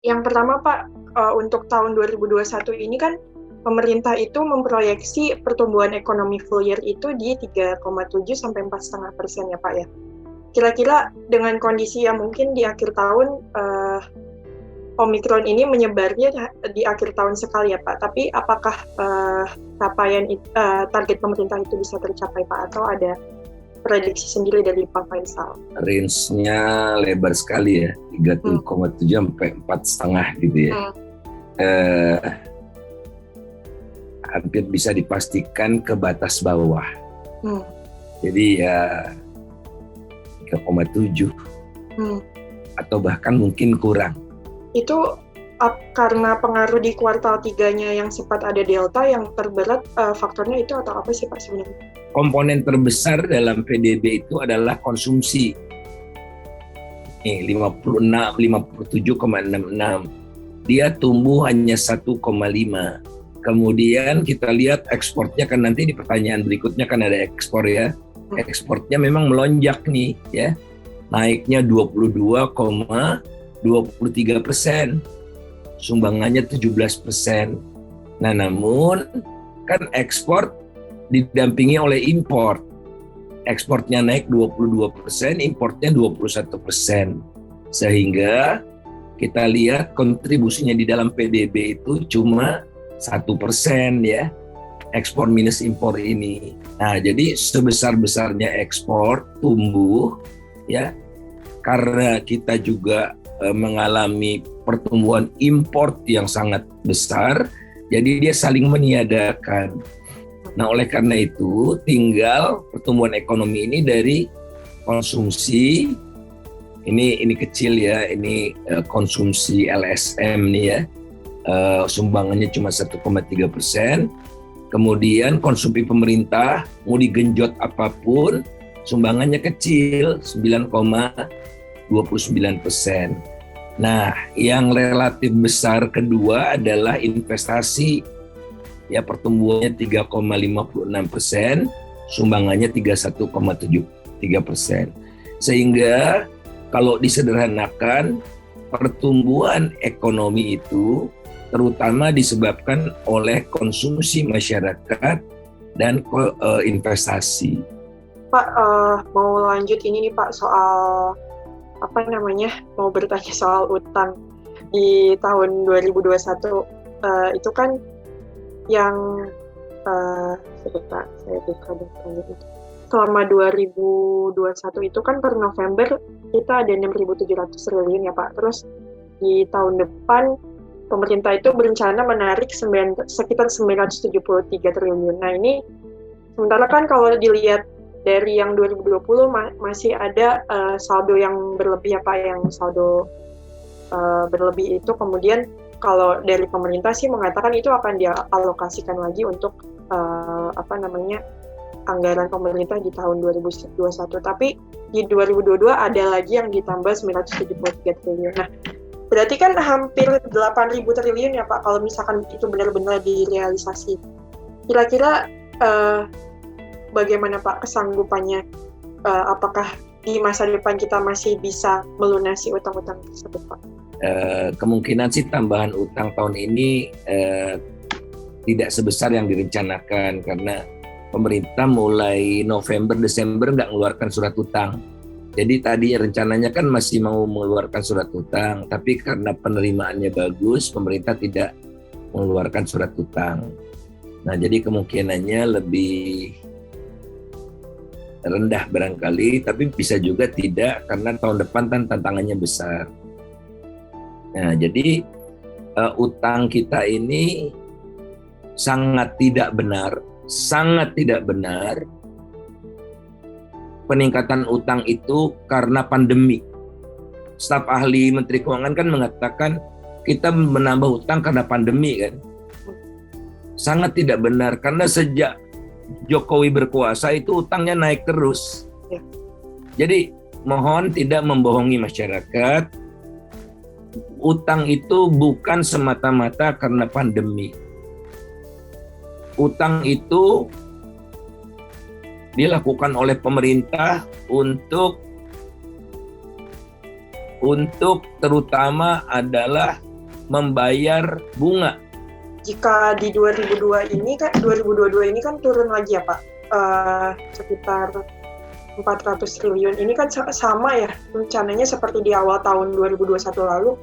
Yang pertama Pak, untuk tahun 2021 ini kan pemerintah itu memproyeksi pertumbuhan ekonomi full year itu di 3,7 sampai 4,5% ya Pak ya. Kira-kira dengan kondisi yang mungkin di akhir tahun Omikron ini menyebarnya di akhir tahun sekali ya Pak, tapi apakah capaian target pemerintah itu bisa tercapai Pak, atau ada prediksi sendiri dari Pak Faisal? Range-nya lebar sekali ya, 3,7 sampai 4,5 gitu ya. Hampir bisa dipastikan ke batas bawah. Jadi ya 3,7 atau bahkan mungkin kurang. Itu karena pengaruh di kuartal 3-nya yang sempat ada Delta yang terberat, faktornya itu atau apa sih Pak sebenarnya? Komponen terbesar dalam PDB itu adalah konsumsi. 57,66. Dia tumbuh hanya 1,5. Kemudian kita lihat ekspornya, kan nanti di pertanyaan berikutnya kan ada ekspor ya. Ekspornya memang melonjak nih ya. Naiknya 22,23%. Sumbangannya 17%. Nah, namun kan ekspor didampingi oleh impor. Ekspornya naik 22%, importnya 21%. Sehingga kita lihat kontribusinya di dalam PDB itu cuma 1% ya. Ekspor minus impor ini. Nah, jadi sebesar-besarnya ekspor tumbuh ya. Karena kita juga mengalami pertumbuhan impor yang sangat besar, jadi dia saling meniadakan. Nah, oleh karena itu tinggal pertumbuhan ekonomi ini dari konsumsi, ini kecil ya, ini konsumsi LSM nih ya, sumbangannya cuma 1,3%. Kemudian konsumsi pemerintah mau digenjot apapun, sumbangannya kecil, 9,29%. Nah, yang relatif besar kedua adalah investasi. Ya, pertumbuhannya 3,56%, sumbangannya 31,73%. Sehingga kalau disederhanakan, pertumbuhan ekonomi itu terutama disebabkan oleh konsumsi masyarakat dan investasi. Pak, mau lanjut ini nih Pak, soal mau bertanya soal utang di tahun 2021. Itu kan yang sebentar saya buka datanya itu. Selama 2021 itu kan per November kita ada 6.700 triliun ya Pak. Terus di tahun depan pemerintah itu berencana menarik sekitar 973 triliun. Nah, ini sementara kan kalau dilihat dari yang 2020 masih ada saldo yang berlebih ya Pak, yang saldo berlebih itu kemudian kalau dari pemerintah sih mengatakan itu akan dialokasikan lagi untuk anggaran pemerintah di tahun 2021. Tapi di 2022 ada lagi yang ditambah 973 triliun. Nah, berarti kan hampir 8.000 triliun ya Pak kalau misalkan itu benar-benar direalisasi. Kira-kira bagaimana Pak kesanggupannya? Apakah di masa depan kita masih bisa melunasi utang-utang tersebut Pak? Kemungkinan sih tambahan utang tahun ini tidak sebesar yang direncanakan karena pemerintah mulai November Desember nggak mengeluarkan surat utang. Jadi tadi rencananya kan masih mau mengeluarkan surat utang, tapi karena penerimaannya bagus, pemerintah tidak mengeluarkan surat utang. Nah, jadi kemungkinannya lebih rendah barangkali, tapi bisa juga tidak karena tahun depan kan tantangannya besar. Nah, jadi utang kita ini sangat tidak benar. Peningkatan utang itu karena pandemi. Staf ahli Menteri Keuangan kan mengatakan kita menambah utang karena pandemi kan. Sangat tidak benar karena sejak Jokowi berkuasa itu utangnya naik terus. Jadi mohon tidak membohongi masyarakat. Utang itu bukan semata-mata karena pandemi. Utang itu dilakukan oleh pemerintah untuk terutama adalah membayar bunga. Jika di 2022 ini kan turun lagi ya Pak, sekitar 400 triliun. Ini kan sama ya rencananya seperti di awal tahun 2021 lalu,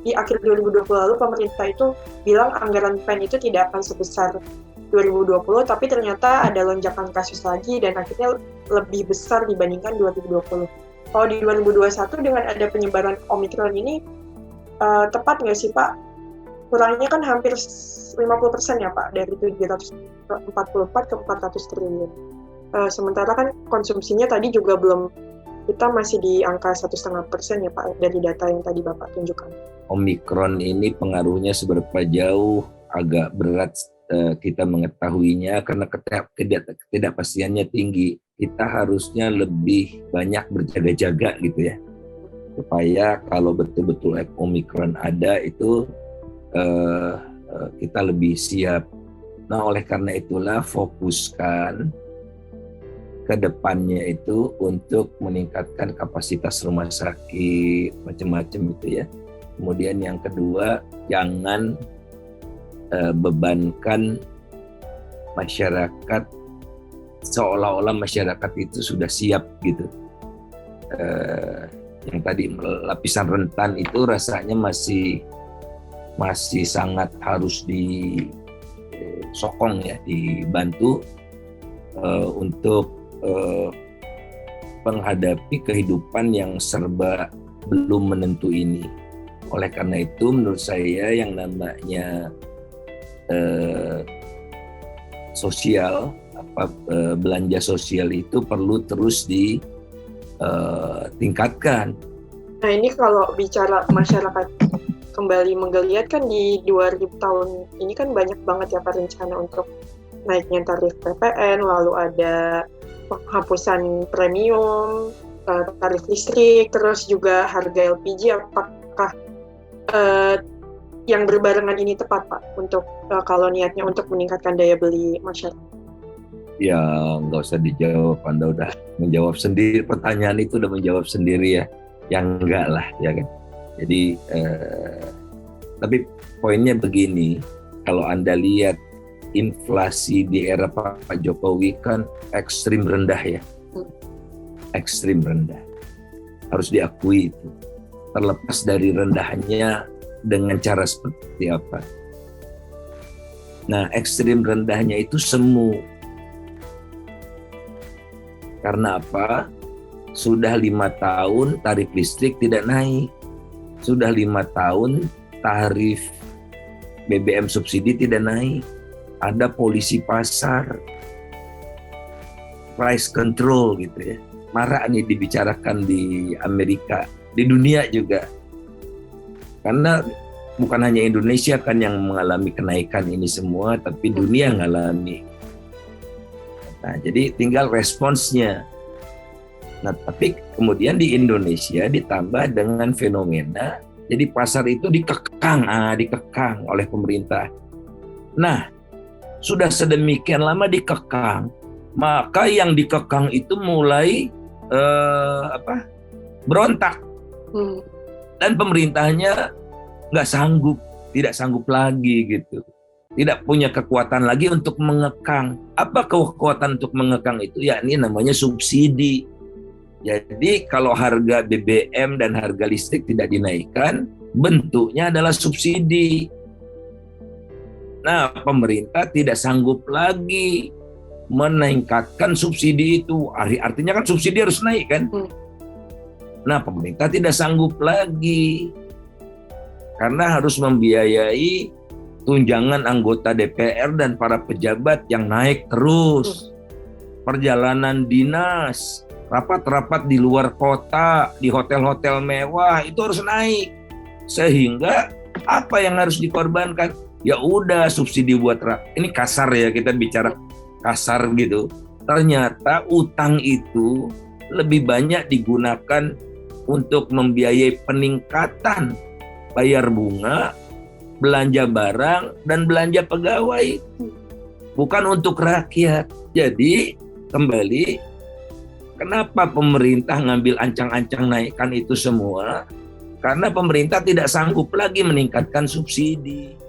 di akhir 2020 lalu pemerintah itu bilang anggaran PEN itu tidak akan sebesar 2020, tapi ternyata ada lonjakan kasus lagi dan akhirnya lebih besar dibandingkan 2020. Kalau di 2021 dengan ada penyebaran Omikron ini, tepat nggak sih Pak? Kurangnya kan hampir 50% ya Pak, dari 744 ke 400 triliun. Sementara kan konsumsinya tadi juga kita masih di angka 1,5% ya Pak, dari data yang tadi Bapak tunjukkan. Omikron ini pengaruhnya seberapa jauh agak berat kita mengetahuinya karena ketidakpastiannya tinggi. Kita harusnya lebih banyak berjaga-jaga gitu ya, supaya kalau betul-betul Omikron ada itu kita lebih siap. Nah, oleh karena itulah fokuskan ke depannya itu untuk meningkatkan kapasitas rumah sakit macam-macam itu ya. Kemudian yang kedua, jangan bebankan masyarakat seolah-olah masyarakat itu sudah siap gitu. Yang tadi lapisan rentan itu rasanya masih sangat harus disokong ya, dibantu untuk menghadapi kehidupan yang serba belum menentu ini. Oleh karena itu menurut saya yang namanya belanja sosial itu perlu terus ditingkatkan. Nah ini kalau bicara masyarakat kembali menggeliat kan di 2000 tahun ini kan banyak banget ya Pak rencana untuk naiknya tarif PPN, lalu ada penghapusan premium, tarif listrik, terus juga harga LPG. Apakah yang berbarengan ini tepat Pak untuk kalau niatnya untuk meningkatkan daya beli masyarakat? Ya nggak usah dijawab, Anda udah menjawab sendiri, pertanyaan itu udah menjawab sendiri ya. Yang enggak lah ya kan. Jadi tapi poinnya begini, kalau Anda lihat inflasi di era Pak Jokowi kan ekstrim rendah ya, ekstrim rendah, harus diakui itu. Terlepas dari rendahnya dengan cara seperti apa. Nah, ekstrim rendahnya itu semu. Karena apa? Sudah 5 tahun tarif listrik tidak naik. Sudah 5 tahun tarif BBM subsidi tidak naik. Ada polisi pasar, price control gitu ya. Marak nih dibicarakan di Amerika, di dunia juga. Karena bukan hanya Indonesia kan yang mengalami kenaikan ini semua, tapi dunia mengalami. Nah, jadi tinggal responsnya. Nah, tapi kemudian di Indonesia ditambah dengan fenomena, jadi pasar itu dikekang oleh pemerintah. Nah, sudah sedemikian lama dikekang, maka yang dikekang itu mulai berontak. Dan pemerintahnya tidak sanggup lagi gitu. Tidak punya kekuatan lagi untuk mengekang. Apa kekuatan untuk mengekang itu? Ya, ini namanya subsidi. Jadi kalau harga BBM dan harga listrik tidak dinaikkan, bentuknya adalah subsidi. Nah, pemerintah tidak sanggup lagi meningkatkan subsidi itu. Artinya kan subsidi harus naik kan? Nah, pemerintah tidak sanggup lagi karena harus membiayai tunjangan anggota DPR dan para pejabat yang naik terus. Perjalanan dinas, rapat-rapat di luar kota, di hotel-hotel mewah itu harus naik. Sehingga apa yang harus dikorbankan? Ya udah subsidi buat ini kasar ya, kita bicara kasar gitu. Ternyata utang itu lebih banyak digunakan untuk membiayai peningkatan bayar bunga, belanja barang, dan belanja pegawai. Bukan untuk rakyat. Jadi kembali, kenapa pemerintah ngambil ancang-ancang naikkan itu semua? karena pemerintah tidak sanggup lagi meningkatkan subsidi.